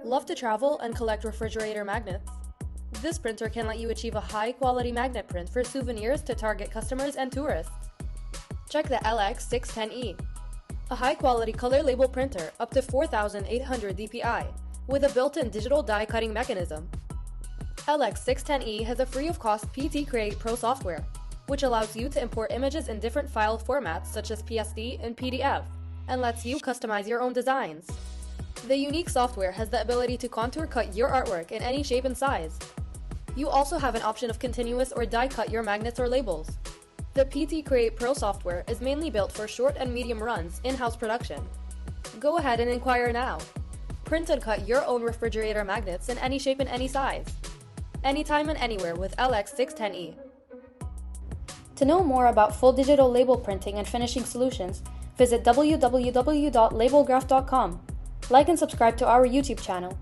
Love to travel and collect refrigerator magnets? This printer can let you achieve a high-quality magnet print for souvenirs to target customers and tourists. Check the LX610e, a high-quality color label printer up to 4,800 dpi with a built-in digital die cutting mechanism. LX610e has a free-of-cost PTCreate Pro Software, which allows you to import images in different file formats such as PSD and PDF, and lets you customize your own designs. The unique software has the ability to contour cut your artwork in any shape and size. You also have an option of continuous or die cut your magnets or labels. The PTCreate Pro software is mainly built for short and medium runs in-house production. Go ahead and inquire now. Print and cut your own refrigerator magnets in any shape and any size. Anytime and anywhere with LX610e. To know more about full digital label printing and finishing solutions, visit www.labelgraph.com. Like and subscribe to our YouTube channel.